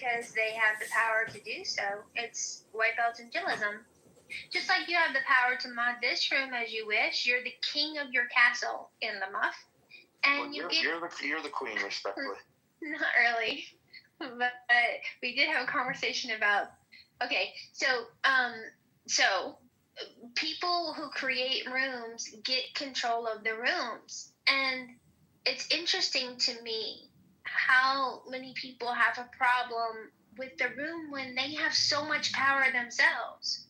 because they have the power to do so. It's white belt and chillism. Just like you have the power to mod this room as you wish, you're the king of your castle in the muff. And well, you're the queen, respectfully. Not really, but we did have a conversation about. Okay, so people who create rooms get control of the rooms, and it's interesting to me how many people have a problem with the room when they have so much power themselves.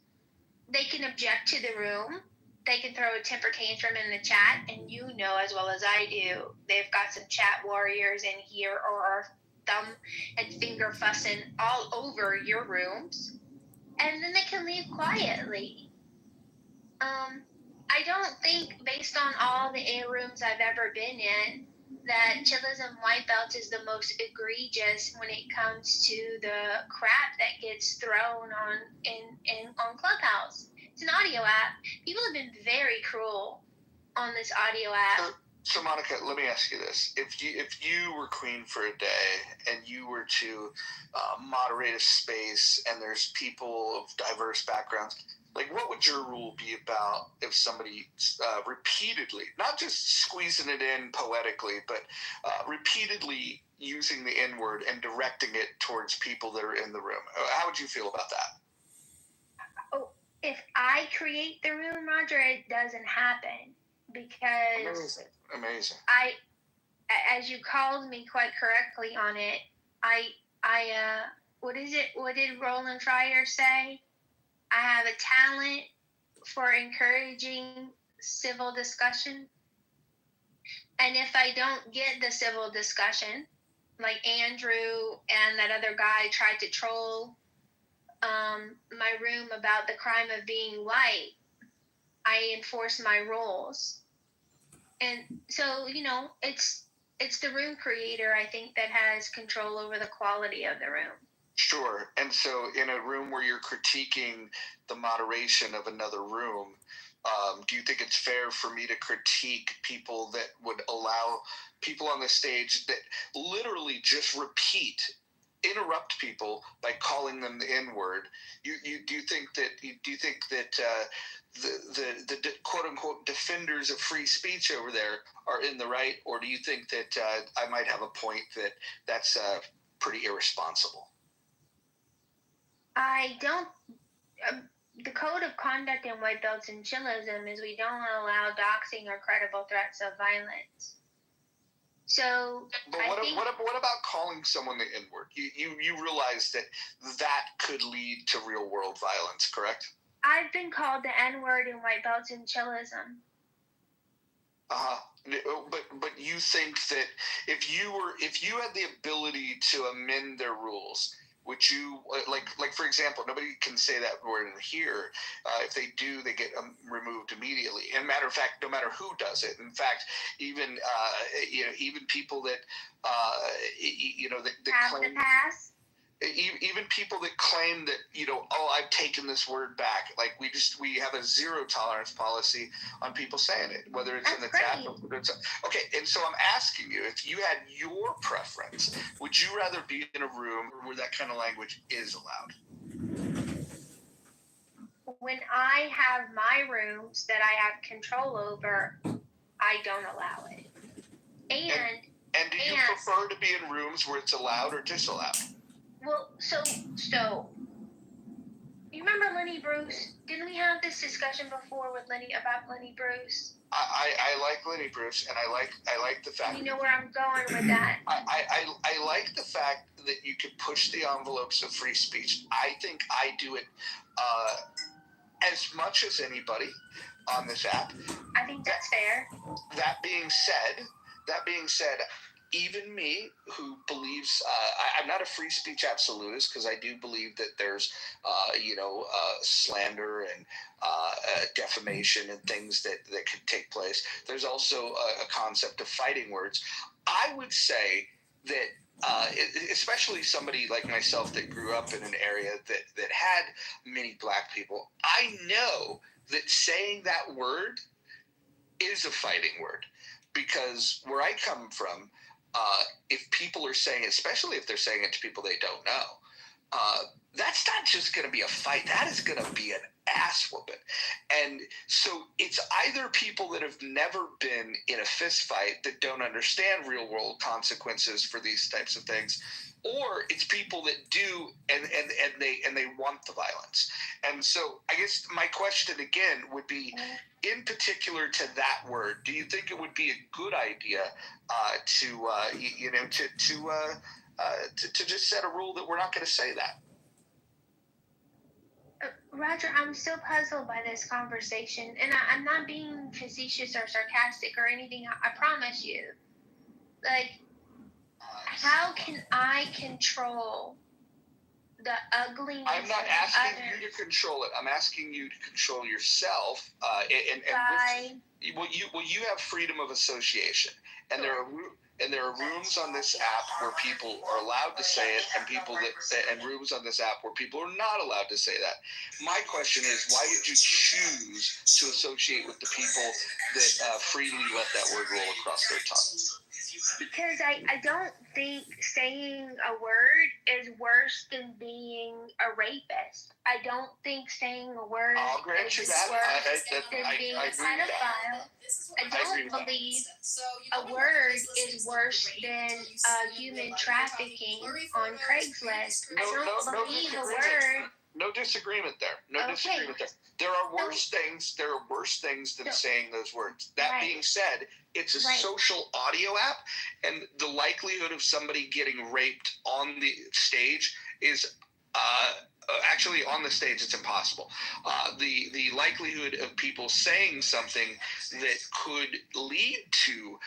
They can object to the room. They can throw a temper tantrum in the chat, and you know as well as I do, they've got some chat warriors in here or are thumb and finger fussing all over your rooms, and then they can leave quietly. I don't think, based on all the A rooms I've ever been in, that chillism white belt is the most egregious when it comes to the crap that gets thrown on Clubhouse. It's an audio app. People have been very cruel on this audio app. So Monica, let me ask you this: if you were queen for a day and you were to moderate a space, and there's people of diverse backgrounds, like, what would your rule be about if somebody repeatedly, not just squeezing it in poetically, but repeatedly using the N-word and directing it towards people that are in the room? How would you feel about that? Oh, if I create the room, Roger, it doesn't happen because amazing. As you called me quite correctly on it, what is it? What did Roland Fryer say? I have a talent for encouraging civil discussion. And if I don't get the civil discussion, like Andrew and that other guy tried to troll my room about the crime of being white, I enforce my rules. And so, it's the room creator, I think, that has control over the quality of the room. Sure. And so in a room where you're critiquing the moderation of another room, do you think it's fair for me to critique people that would allow people on the stage that literally just interrupt people by calling them the N-word? Do you think that the quote unquote defenders of free speech over there are in the right, or do you think that I might have a point that's pretty irresponsible? I don't. The code of conduct in white belts and chillism is we don't allow doxing or credible threats of violence. So, but what about calling someone the N-word? You realize that could lead to real world violence, correct? I've been called the N-word in white belts and chillism. But you think that if you had the ability to amend their rules, would you, like for example, nobody can say that word in here. If they do, they get removed immediately. And matter of fact, no matter who does it. In fact, even people that that have claim the pass. Even people that claim that, I've taken this word back. Like we have a zero tolerance policy on people saying it, whether it's in the chat. Okay, and so I'm asking you, if you had your preference, would you rather be in a room where that kind of language is allowed? When I have my rooms that I have control over, I don't allow it. And do you prefer to be in rooms where it's allowed or disallowed? Well, so you remember Lenny Bruce? Didn't we have this discussion before with Lenny Bruce? I like Lenny Bruce, and I like the fact. You know where I'm going with that. I like the fact that you can push the envelopes of free speech. I think I do it as much as anybody on this app. I think that's fair. That being said, even me, who believes I'm not a free speech absolutist, because I do believe that there's slander and defamation and things that could take place. There's also a concept of fighting words. I would say that especially somebody like myself that grew up in an area that had many black people, I know that saying that word is a fighting word, because where I come from, if people are saying, especially if they're saying it to people they don't know, that's not just going to be a fight. That is going to be an ass whooping. And so it's either people that have never been in a fist fight that don't understand real world consequences for these types of things, or it's people that do and they want the violence. And so I guess my question again would be, in particular to that word, do you think it would be a good idea to just set a rule that we're not going to say that? Roger, I'm still puzzled by this conversation, and I'm not being facetious or sarcastic or anything. I promise you. Like, how can I control the ugliness? I'm not asking you to control it. I'm asking you to control yourself. You have freedom of association, and Sure. there are rooms on this app where people are allowed to say it, and rooms on this app where people are not allowed to say that. My question is, why did you choose to associate with the people that freely let that word roll across their tongue? Because I don't think saying a word is worse than being a rapist. I don't think saying a word I'll grant you is that. worse than being I a agree with pedophile. I agree don't with believe a word is worse than human trafficking on Craigslist. I don't believe a word. No disagreement there. Disagreement there. There are worse things. There are worse things than saying those words. That being said, it's a social audio app, and the likelihood of somebody getting raped on the stage is actually on the stage. It's impossible. The likelihood of people saying something that could lead to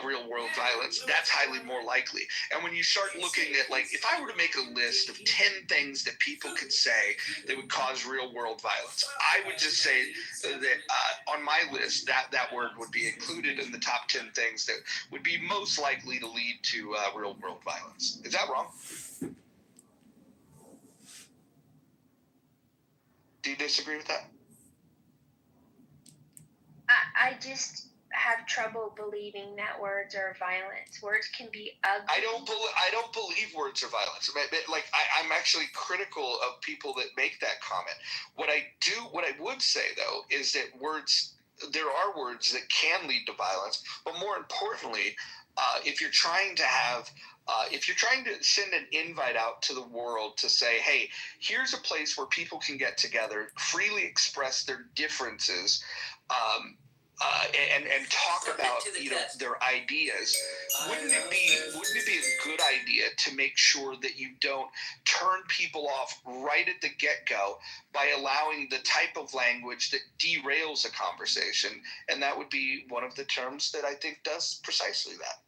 real world violence, that's highly more likely. And when you start looking at, like, if I were to make a list of 10 things that people could say that would cause real world violence, I would just say that on my list, that word would be included in the top 10 things that would be most likely to lead to real world violence. Is that wrong? Do you disagree with that? I just have trouble believing that words are violence. Words can be ugly. I don't believe words are violence. I'm actually critical of people that make that comment. What I would say though is that there are words that can lead to violence, but more importantly, if you're trying to send an invite out to the world to say, hey, here's a place where people can get together, freely express their differences, and talk about their ideas, wouldn't it be a good idea to make sure that you don't turn people off right at the get-go by allowing the type of language that derails a conversation? And that would be one of the terms that I think does precisely that.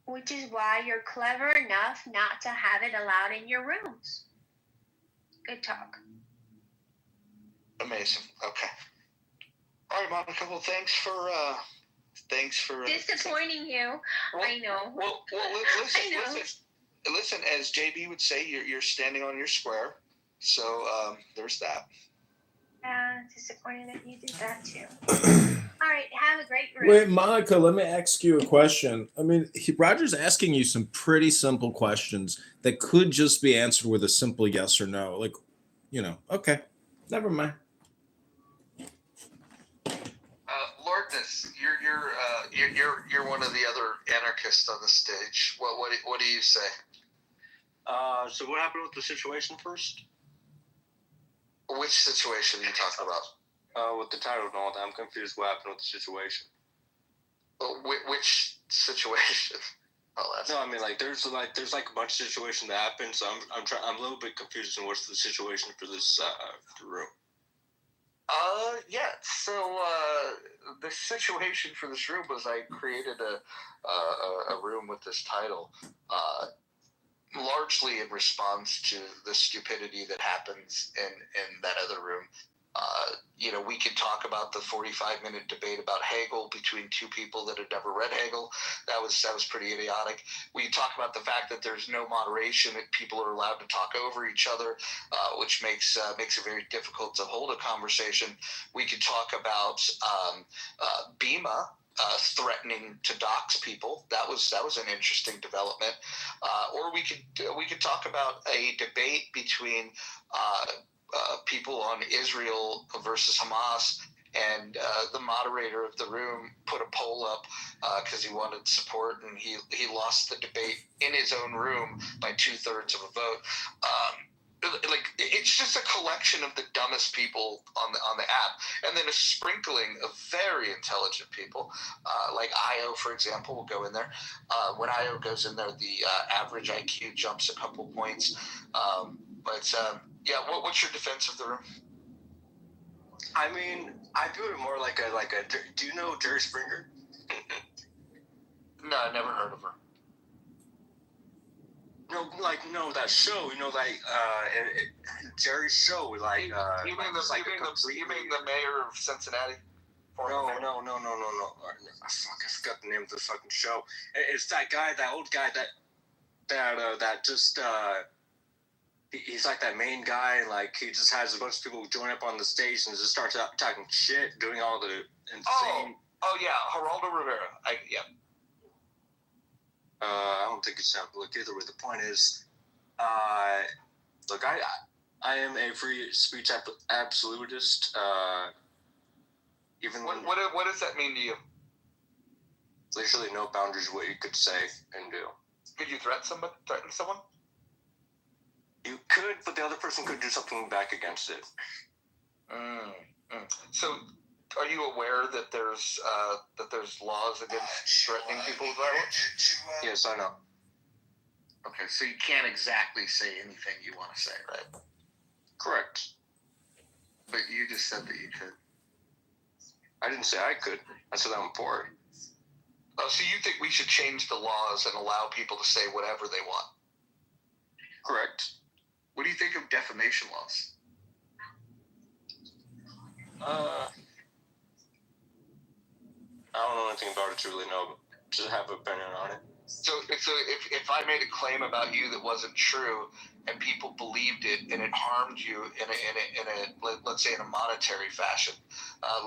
Which is why you're clever enough not to have it allowed in your rooms. Good talk. Amazing. Okay. All right, Monica. Well, thanks for disappointing you. Well, I know. Well, listen. As JB would say, you're standing on your square. So there's that. Yeah, disappointed that you did that too. All right, have a great room. Wait, Monica, let me ask you a question. I mean, Roger's asking you some pretty simple questions that could just be answered with a simple yes or no. Like, okay, never mind. Lordness, you're one of the other anarchists on the stage. What do you say? So what happened with the situation first? Which situation are you talking about? With the title and all that, I'm confused. What happened with the situation? Which situation? No, I mean, there's a bunch of situations that happen, so I'm a little bit confused on what's the situation for this room. Yeah. So the situation for this room was I created a room with this title, largely in response to the stupidity that happens in that other room. We could talk about the 45-minute debate about Hegel between two people that had never read Hegel. That was pretty idiotic. We could talk about the fact that there's no moderation, that people are allowed to talk over each other, which makes it very difficult to hold a conversation. We could talk about Bima threatening to dox people. That was an interesting development. Or we could talk about a debate between people on Israel versus Hamas, and the moderator of the room put a poll up because he wanted support, and he lost the debate in his own room by 2/3 of a vote. It's just a collection of the dumbest people on the app, and then a sprinkling of very intelligent people, like Io, for example, will go in there. When Io goes in there, the average IQ jumps a couple points. What's your defense of the room? I mean, I view it more like a. Do you know Jerry Springer? No, I never heard of her. No, that show. Jerry's show. You mean the mayor of Cincinnati? No. Fuck, I forgot the name of the fucking show. It's that guy, that old guy that just. He's like that main guy, like he just has a bunch of people join up on the stage and just starts talking shit, doing all the insane. Oh yeah, Geraldo Rivera. I don't think it sounds like either way. The point is, look, I am a free speech absolutist. Even what does that mean to you? Literally no boundaries what you could say and do. Could you threaten someone? You could, but the other person could do something back against it. So, are you aware that there's laws against threatening people with violence? Yes, I know. Okay, so you can't exactly say anything you want to say, right? Correct. But you just said that you could. I didn't say I could. I said I'm for it. Oh, so you think we should change the laws and allow people to say whatever they want? Correct. What do you think of defamation laws? I don't know anything about it to really know, to have an opinion on it. So if I made a claim about you that wasn't true, and people believed it, and it harmed you in a let's say in a monetary fashion,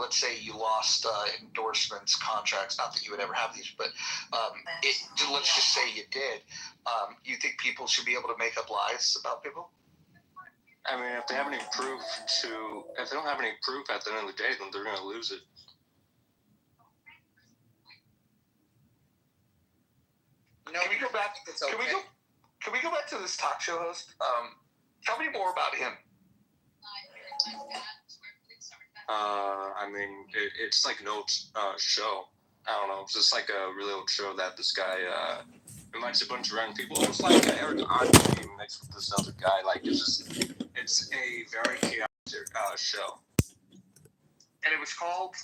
let's say you lost endorsements, contracts. Not that you would ever have these, but let's just say you did. You think people should be able to make up lies about people? I mean, if they don't have any proof at the end of the day, then they're going to lose it. No, can we go back? Can we go back to this talk show host? Tell me more about him. I mean, it's like an old show. I don't know. It's just like a really old show that this guy invites a bunch of random people. It's like Eric Andre mixed with this other guy. Like it's a very chaotic show. And it was called.